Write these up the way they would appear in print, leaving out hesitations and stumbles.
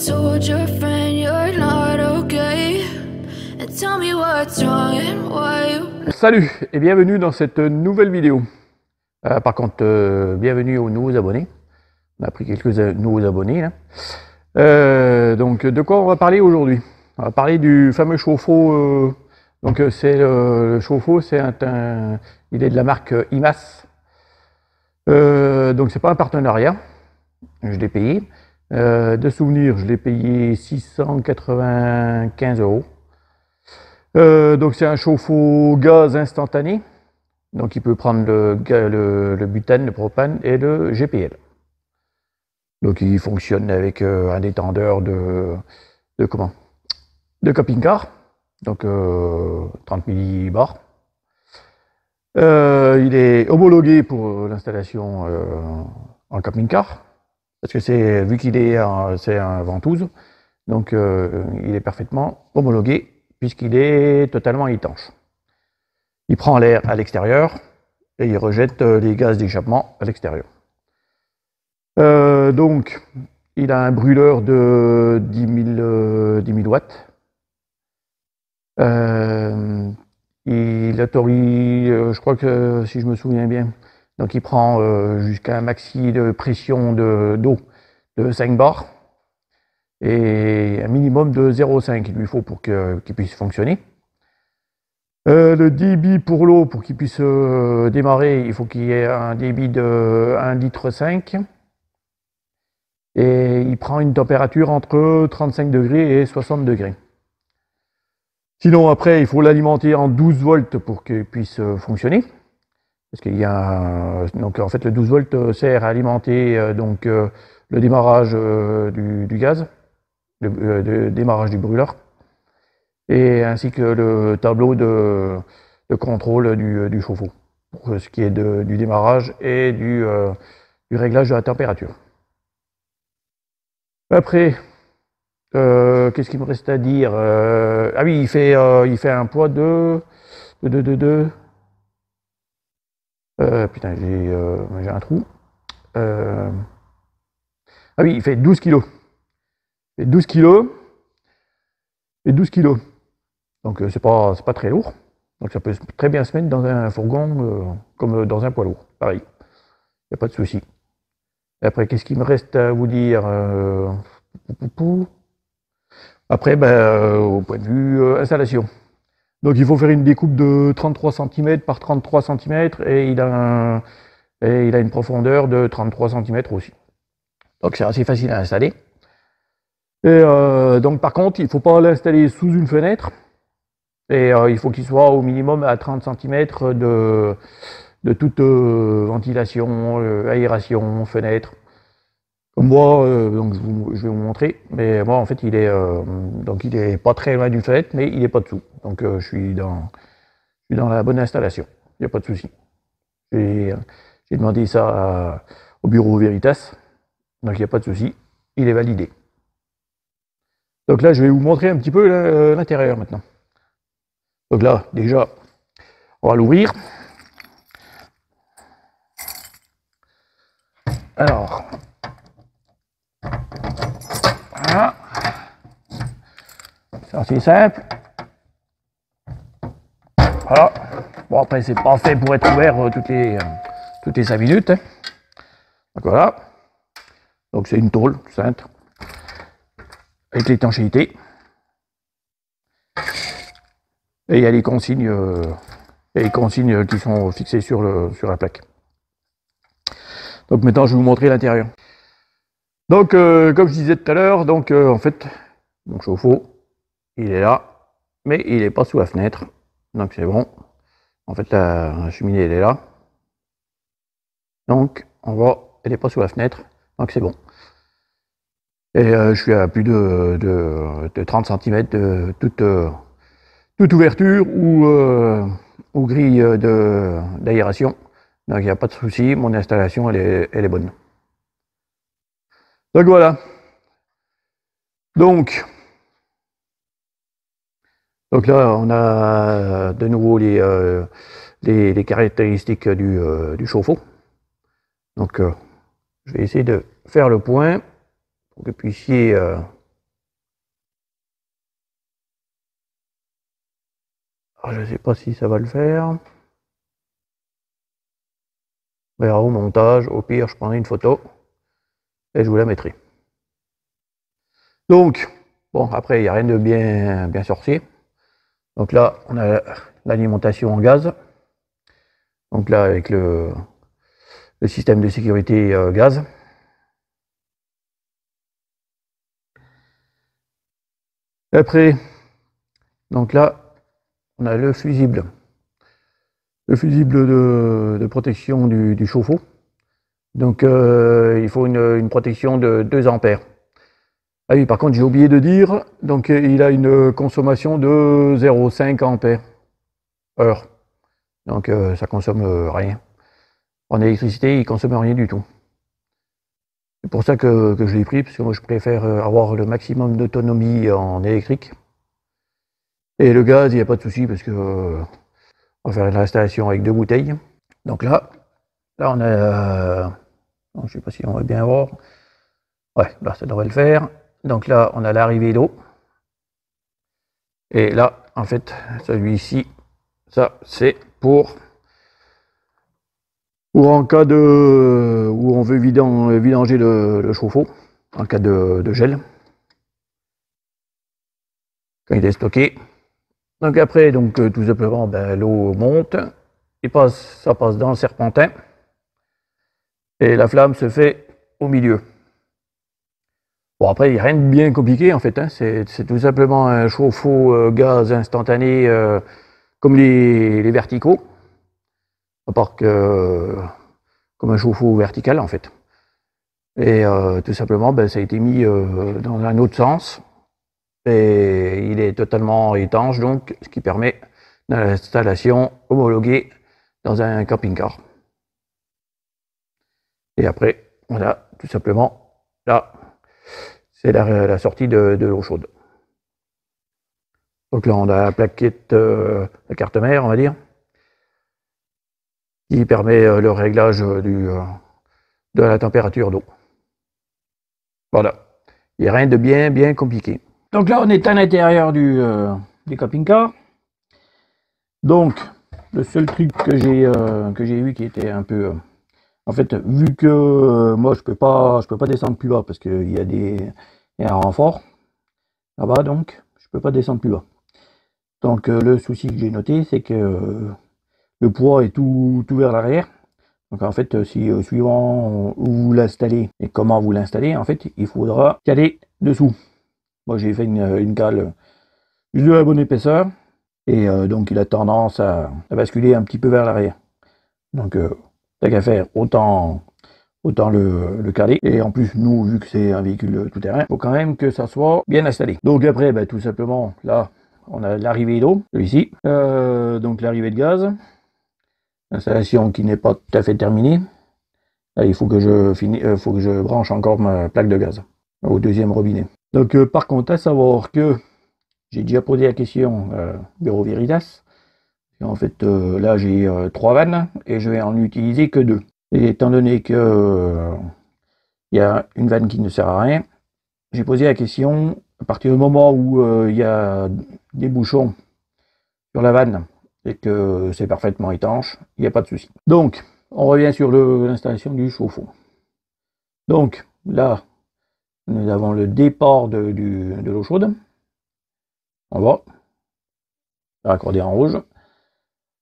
told your friend you're not okay? And tell me what's wrong and why you... Salut et bienvenue dans cette nouvelle vidéo. Par contre, bienvenue aux nouveaux abonnés. On a pris quelques nouveaux abonnés là. Donc de quoi on va parler aujourd'hui? On va parler du fameux chauffe-eau. Donc c'est le chauffe-eau, il est de la marque IMAS. Donc c'est pas un partenariat. Je l'ai payé. De souvenir, je l'ai payé 695 €. Donc c'est un chauffe-eau gaz instantané. Donc il peut prendre le butane, le propane et le GPL. Donc il fonctionne avec un étendeur de camping-car. Donc 30 millibars. Il est homologué pour l'installation en camping-car. Parce que vu qu'il est c'est un ventouse, donc il est parfaitement homologué puisqu'il est totalement étanche. Il prend l'air à l'extérieur et il rejette les gaz d'échappement à l'extérieur. Donc il a un brûleur de 10 000 watts. Il autorise, je crois que si je me souviens bien, donc il prend jusqu'à un maxi de pression d'eau de 5 bars et un minimum de 0,5 il lui faut pour qu'il puisse fonctionner. Le débit pour l'eau, pour qu'il puisse démarrer, il faut qu'il y ait un débit de 1,5 litre. Et il prend une température entre 35 degrés et 60 degrés. Sinon après il faut l'alimenter en 12 volts pour qu'il puisse fonctionner. Parce qu'il y a donc en fait le 12 volts sert à alimenter le démarrage du gaz, le démarrage du brûleur, et ainsi que le tableau de contrôle du chauffe-eau pour ce qui est du démarrage et du réglage de la température. Après, qu'est-ce qu'il me reste à dire? Ah oui, il fait un poids putain, j'ai un trou. Ah oui, il fait 12 kg. Il fait 12 kg. Et 12 kg. Donc c'est pas très lourd. Donc ça peut très bien se mettre dans un fourgon comme dans un poids lourd. Pareil. Il n'y a pas de souci. Après, qu'est-ce qu'il me reste à vous dire? Après, au point de vue installation. Donc il faut faire une découpe de 33 cm par 33 cm et il a une profondeur de 33 cm aussi. Donc c'est assez facile à installer. Et donc par contre, il ne faut pas l'installer sous une fenêtre. Et il faut qu'il soit au minimum à 30 cm de toute ventilation, aération, fenêtre. Comme moi, donc je vais vous montrer, mais moi en fait il est pas très loin d'une fenêtre, mais il n'est pas dessous. Donc je suis dans la bonne installation, il n'y a pas de souci. J'ai demandé ça au bureau Veritas, donc il n'y a pas de souci, il est validé. Donc là je vais vous montrer un petit peu l'intérieur maintenant. Donc là déjà on va l'ouvrir. Alors voilà, c'est assez simple. Voilà. Bon après c'est pas fait pour être ouvert toutes les 5 minutes. Hein. Donc voilà. Donc c'est une tôle simple avec l'étanchéité. Et il y a les consignes qui sont fixées sur la plaque. Donc maintenant je vais vous montrer l'intérieur. Donc comme je disais tout à l'heure, donc en fait mon chauffe-eau il est là, mais il n'est pas sous la fenêtre, donc c'est bon. En fait la cheminée elle est là, donc elle n'est pas sous la fenêtre, donc c'est bon. Et je suis à plus de 30 cm de toute ouverture ou grille d'aération, donc il n'y a pas de souci, mon installation elle est bonne. Donc voilà. Donc là, on a de nouveau les caractéristiques du chauffe-eau. Donc je vais essayer de faire le point pour que vous puissiez je ne sais pas si ça va le faire. On verra au montage. Au pire, je prendrai une photo et je vous la mettrai. Donc, bon, après, il n'y a rien de bien sorcier. Donc là, on a l'alimentation en gaz. Donc là, avec le système de sécurité gaz. Après, donc là, on a le fusible. Le fusible de protection du chauffe-eau. Donc il faut une protection de 2 ampères. Ah oui, par contre, j'ai oublié de dire, donc il a une consommation de 0,5 ampères heure. Donc ça consomme rien. En électricité, il consomme rien du tout. C'est pour ça que je l'ai pris, parce que moi je préfère avoir le maximum d'autonomie en électrique. Et le gaz, il n'y a pas de souci, parce que on va faire une installation avec 2 bouteilles. Donc là on a, je ne sais pas si on va bien voir. Ouais, là ça devrait le faire. Donc là, on a l'arrivée d'eau. Et là, en fait, celui-ci, ça c'est pour en cas de où on veut vidanger le chauffe-eau, en cas de gel, quand il est stocké. Donc après, donc tout simplement, ben, l'eau monte, ça passe dans le serpentin, et la flamme se fait au milieu. Bon, après, il n'y a rien de bien compliqué en fait, hein. C'est tout simplement un chauffe-eau gaz instantané comme les verticaux, à part que comme un chauffe-eau vertical en fait. Et tout simplement, ben, ça a été mis dans un autre sens, et il est totalement étanche, donc ce qui permet l'installation homologuée dans un camping-car. Et après, on a tout simplement là, c'est la sortie de l'eau chaude. Donc là, on a la plaquette, la carte mère, on va dire, qui permet le réglage de la température d'eau. Voilà, il n'y a rien de bien compliqué. Donc là, on est à l'intérieur du camping-car. Donc, le seul truc que j'ai vu qui était un peu... en fait, vu que moi, je peux pas descendre plus bas parce qu'il y a un renfort là-bas, donc je peux pas descendre plus bas. Donc, le souci que j'ai noté, c'est que le poids est tout vers l'arrière. Donc, en fait, si suivant où vous l'installez et comment vous l'installez, en fait, il faudra caler dessous. Moi, j'ai fait une cale de la bonne épaisseur. Et donc il a tendance à basculer un petit peu vers l'arrière. Donc t'as qu'à faire autant le caler. Et en plus, nous, vu que c'est un véhicule tout-terrain, il faut quand même que ça soit bien installé. Donc après, ben, tout simplement, là, on a l'arrivée d'eau, celui-ci. Donc l'arrivée de gaz. L'installation qui n'est pas tout à fait terminée. Là, il faut que je branche encore ma plaque de gaz au deuxième robinet. Donc par contre, à savoir que j'ai déjà posé la question Bureau Veritas. Et en fait, là, j'ai 3 vannes et je vais en utiliser que 2. Et étant donné que il y a une vanne qui ne sert à rien, j'ai posé la question, à partir du moment où il y a des bouchons sur la vanne et que c'est parfaitement étanche, il n'y a pas de souci. Donc, on revient sur l'installation du chauffe-eau. Donc, là, nous avons le départ de l'eau chaude. On va raccorder en rouge.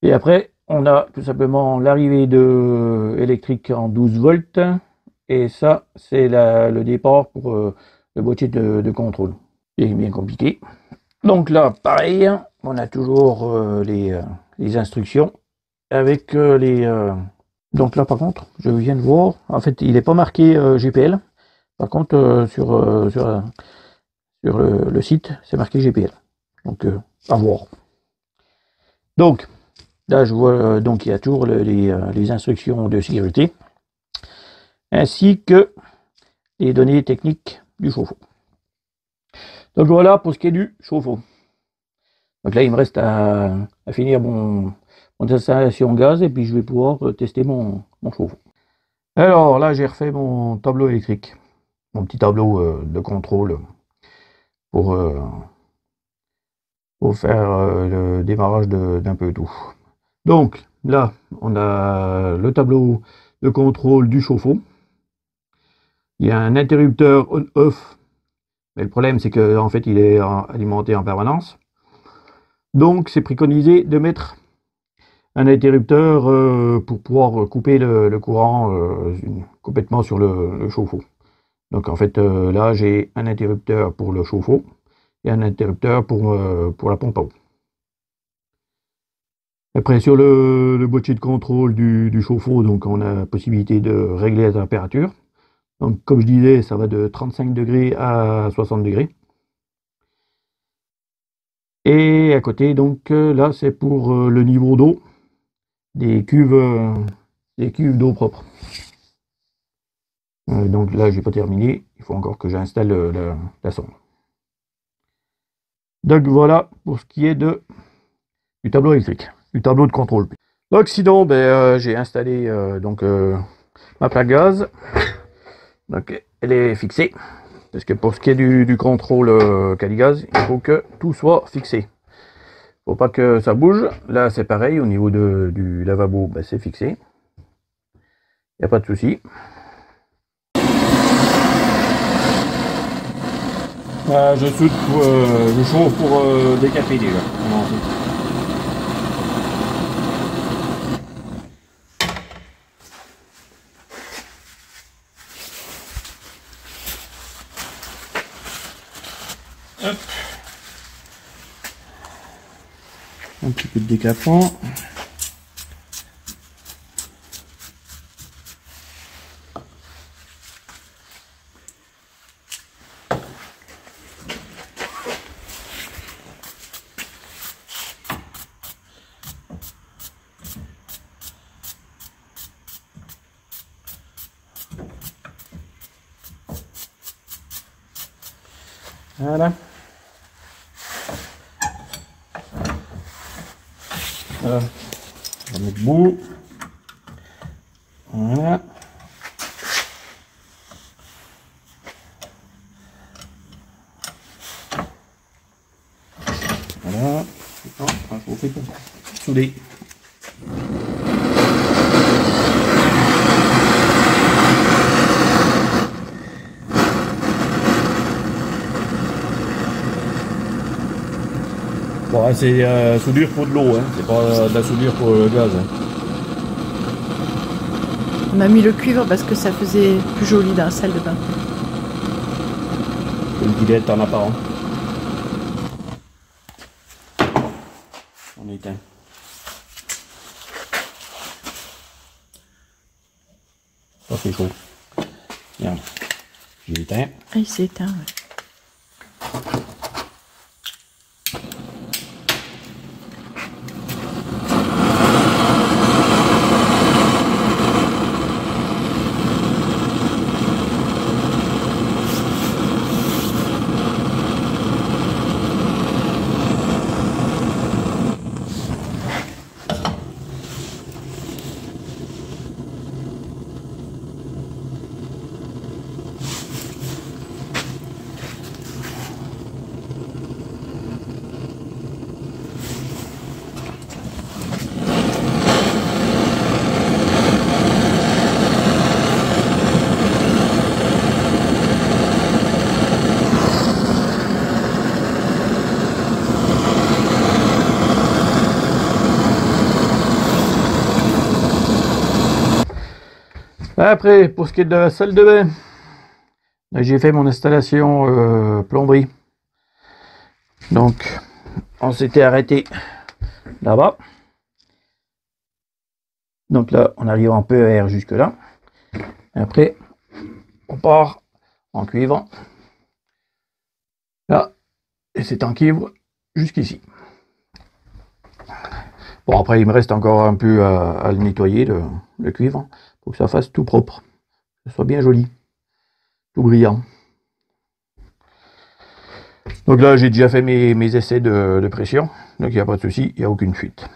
Et après, on a tout simplement l'arrivée de électrique en 12 volts. Et ça, c'est le départ pour le boîtier de contrôle. C'est bien compliqué. Donc là, pareil, on a toujours les instructions avec donc là, par contre, je viens de voir, en fait, il n'est pas marqué GPL. Par contre, sur le site, c'est marqué GPL. Donc, à voir. Donc, là, je vois donc il y a toujours les instructions de sécurité, ainsi que les données techniques du chauffe-eau. Donc voilà pour ce qui est du chauffe-eau. Donc là, il me reste à finir mon installation gaz et puis je vais pouvoir tester mon chauffe-eau. Alors là, j'ai refait mon tableau électrique, mon petit tableau de contrôle pour pour faire le démarrage d'un peu tout. Donc là, on a le tableau de contrôle du chauffe-eau. Il y a un interrupteur on-off, mais le problème c'est que en fait il est alimenté en permanence. Donc c'est préconisé de mettre un interrupteur pour pouvoir couper le courant complètement sur le chauffe-eau. Donc en fait là j'ai un interrupteur pour le chauffe-eau et un interrupteur pour la pompe à eau. Après sur le boîtier de contrôle du chauffe-eau, donc on a la possibilité de régler la température. Donc comme je disais, ça va de 35 degrés à 60 degrés. Et à côté, donc là c'est pour le niveau d'eau des cuves d'eau propre. Donc là j'ai pas terminé, il faut encore que j'installe la sonde. Donc voilà pour ce qui est du tableau électrique, du tableau de contrôle. Donc sinon j'ai installé ma plaque gaz. Donc elle est fixée, parce que pour ce qui est du contrôle Caligaz, il faut que tout soit fixé. Faut pas que ça bouge. Là c'est pareil, au niveau du lavabo, c'est fixé. Il n'y a pas de souci. Je chauffe pour décaper déjà. Hop. Un petit peu de décapant. Voilà. Voilà. On va mettre bout. Voilà. Voilà. On va chauffer pour souder. Bon, c'est soudure pour de l'eau, hein. C'est pas de la soudure pour le gaz. Hein. On a mis le cuivre parce que ça faisait plus joli dans la salle de bain. Une guidette en apparent. On éteint. Ça c'est chaud. Regarde. J'ai éteint. Ah, il s'est éteint, ouais. Après, pour ce qui est de la salle de bain, j'ai fait mon installation plomberie. Donc, on s'était arrêté là-bas. Donc là, on arrive en PER jusque là. Après, on part en cuivre. Là, et c'est en cuivre jusqu'ici. Bon, après, il me reste encore un peu à le nettoyer, le cuivre, pour que ça fasse tout propre, que ce soit bien joli, tout brillant. Donc là, j'ai déjà fait mes essais de pression, donc il n'y a pas de souci, il n'y a aucune fuite.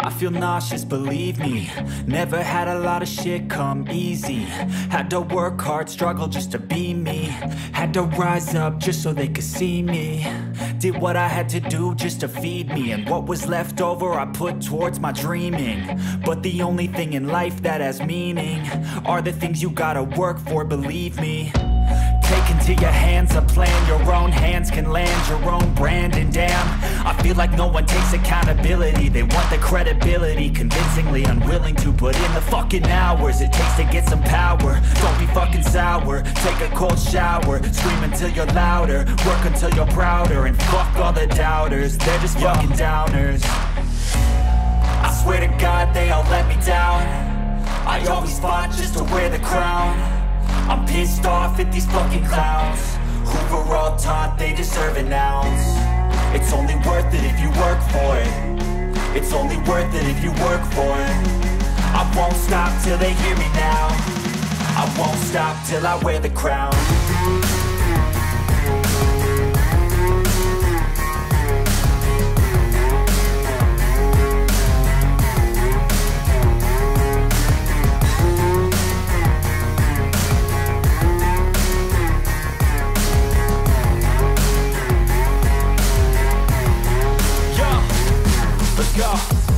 I feel nauseous, believe me. Never had a lot of shit come easy. Had to work hard, struggle just to be me. Had to rise up just so they could see me. Did what I had to do just to feed me, and what was left over I put towards my dreaming. But the only thing in life that has meaning are the things you gotta work for, believe me. Take into your hands a plan, your own hands can land your own brand. And damn, I feel like no one takes accountability. They want the credibility, convincingly unwilling to put in the fucking hours it takes to get some power. Don't be fucking sour, take a cold shower, scream until you're louder, work until you're prouder, and fuck all the doubters, they're just fucking downers. I swear to God they all let me down. I always fought just to wear the crown. I'm pissed off at these fucking clowns who were all taught they deserve an ounce. It's only worth it if you work for it. It's only worth it if you work for it. I won't stop till they hear me now. I won't stop till I wear the crown.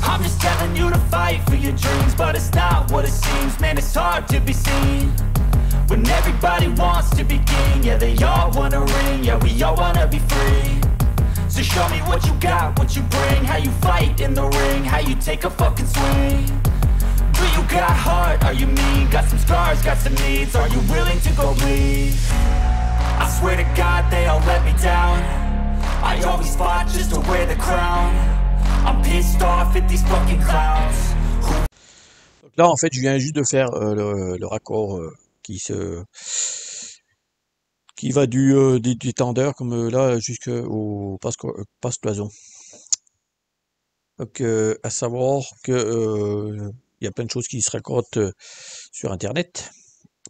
I'm just telling you to fight for your dreams, but it's not what it seems. Man, it's hard to be seen when everybody wants to be king. Yeah, they all wanna ring, yeah, we all wanna be free. So show me what you got, what you bring, how you fight in the ring, how you take a fucking swing. Do you got heart, are you mean? Got some scars, got some needs, are you willing to go bleed? I swear to God they all let me down. I always fought just to wear the crown. I'm pissed off at these fucking clowns. Donc là, en fait, je viens juste de faire le raccord qui va du tendeur, comme là, jusqu'au passe-cloison. Donc, à savoir que il y a plein de choses qui se racontent sur Internet,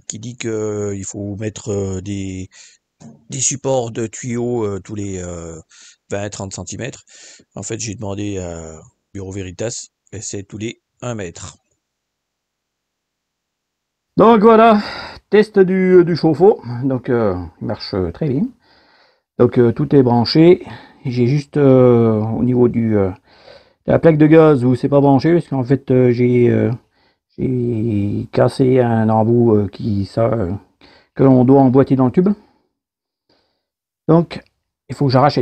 qui dit que il faut mettre des supports de tuyaux tous les 20-30 cm. En fait, j'ai demandé à Bureau Veritas, et c'est tous les 1 mètre. Donc voilà, test du chauffe-eau. Donc il marche très bien. Donc tout est branché. J'ai juste au niveau de la plaque de gaz où c'est pas branché, parce qu'en fait j'ai cassé un embout que l'on doit emboîter dans le tube. Donc il faut que j'arrache.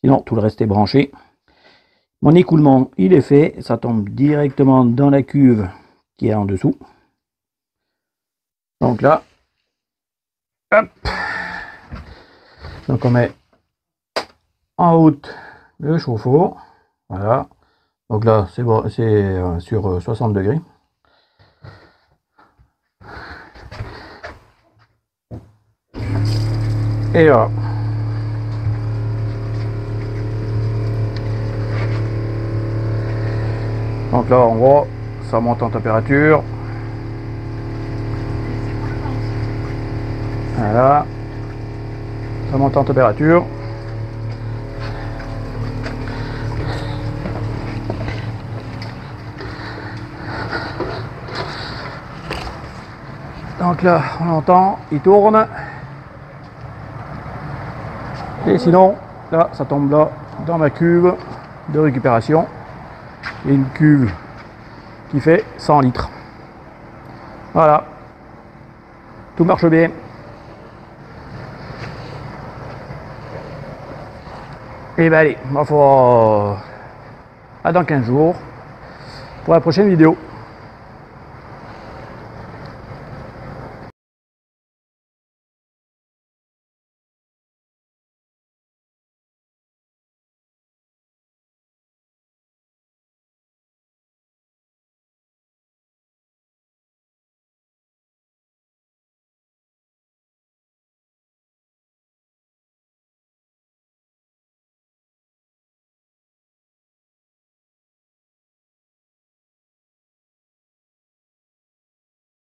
Sinon, tout le reste est branché. Mon écoulement, il est fait. Ça tombe directement dans la cuve qui est en dessous. Donc là, hop. Donc on met en route le chauffe-eau. Voilà. Donc là, c'est bon, sur 60 degrés. Et là. Donc là, on voit, ça monte en température. Voilà. Ça monte en température. Donc là, on entend, il tourne. Et sinon, là, ça tombe là, dans ma cuve de récupération. Et une cuve qui fait 100 litres. Voilà. Tout marche bien. Et ben allez, il va falloir à dans 15 jours pour la prochaine vidéo.